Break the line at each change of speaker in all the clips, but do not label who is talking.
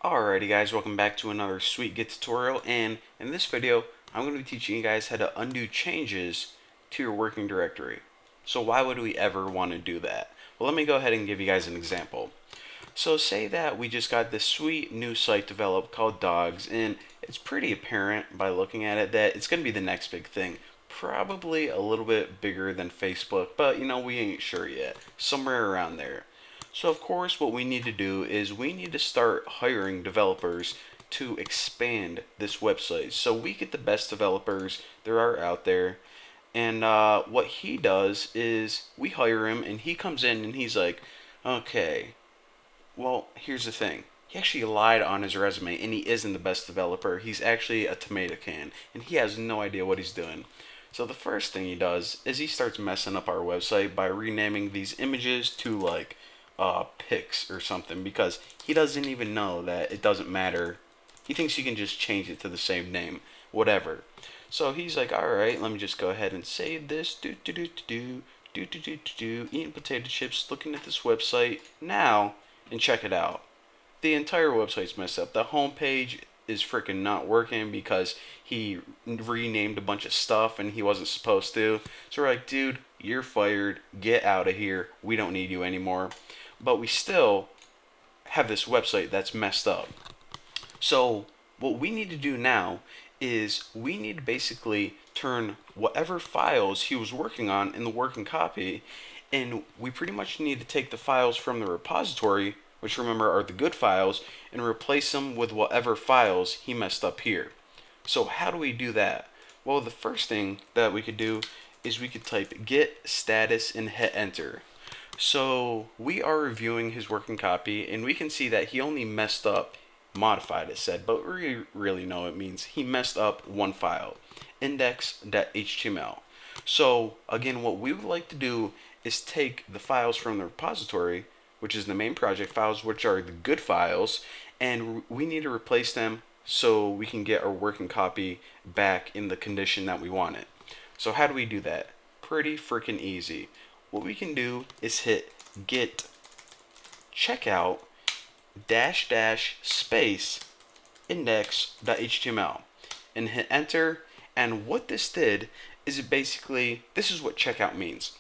Alrighty guys, welcome back to another sweet Git tutorial, and in this video I'm going to be teaching you guys how to undo changes to your working directory. So why would we ever want to do that? Well, let me go ahead and give you guys an example. So say that we just got this sweet new site developed called Dogs, and it's pretty apparent by looking at it that it's going to be the next big thing. Probably a little bit bigger than Facebook, but we ain't sure yet. Somewhere around there. So of course what we need to do is we need to start hiring developers to expand this website. So we get the best developers there are out there. And what he does is we hire him and he comes in and he's like, okay, well, here's the thing. He actually lied on his resume and he isn't the best developer. He's actually a tomato can and he has no idea what he's doing. So the first thing he does is he starts messing up our website by renaming these images to like pics or something because he doesn't even know that it doesn't matter. He thinks you can just change it to the same name, whatever. So he's like, all right, let me just go ahead and save this. Eating potato chips, looking at this website now, and check it out. The entire website's messed up. The homepage is freaking not working because he renamed a bunch of stuff and he wasn't supposed to. So we're like, dude, you're fired. Get out of here. We don't need you anymore. But we still have this website that's messed up. So what we need to do now is we need to basically turn whatever files he was working on in the working copy, and we pretty much need to take the files from the repository, which remember are the good files, and replace them with whatever files he messed up here. So how do we do that? Well, the first thing that we could do is we could type git status and hit enter. So we are reviewing his working copy and we can see that he only messed up, modified it said, but we really know it means he messed up one file, index.html. So again, what we would like to do is take the files from the repository, which is the main project files, which are the good files, and we need to replace them so we can get our working copy back in the condition that we want it. So how do we do that? Pretty freaking easy. What we can do is hit git checkout dash dash space index.html and hit enter. And what this did is this is what checkout means.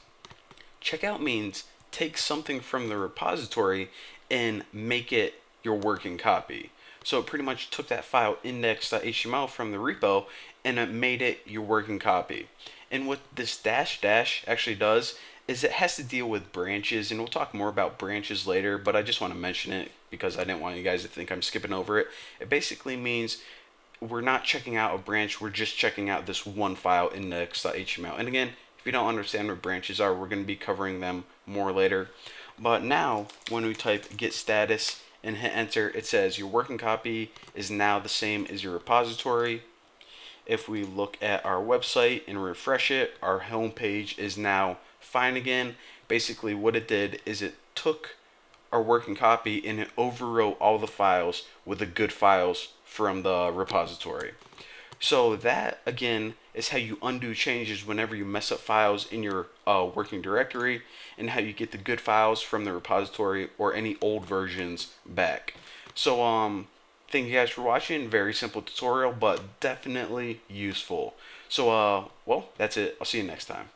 Checkout means take something from the repository and make it your working copy. So it pretty much took that file index.html from the repo and it made it your working copy. And what this dash dash actually does is it has to deal with branches, and we'll talk more about branches later, but I just want to mention it because I didn't want you guys to think I'm skipping over it. It basically means we're not checking out a branch, we're just checking out this one file index.html. And again, if you don't understand what branches are, we're going to be covering them more later. But now, when we type git status and hit enter, it says your working copy is now the same as your repository. If we look at our website and refresh it, our home page is now fine again. Basically what it did is it took our working copy and it overwrote all the files with the good files from the repository. So that again is how you undo changes whenever you mess up files in your working directory, and how you get the good files from the repository or any old versions back. So thank you guys for watching. Very simple tutorial, but definitely useful. So well, that's it. I'll see you next time.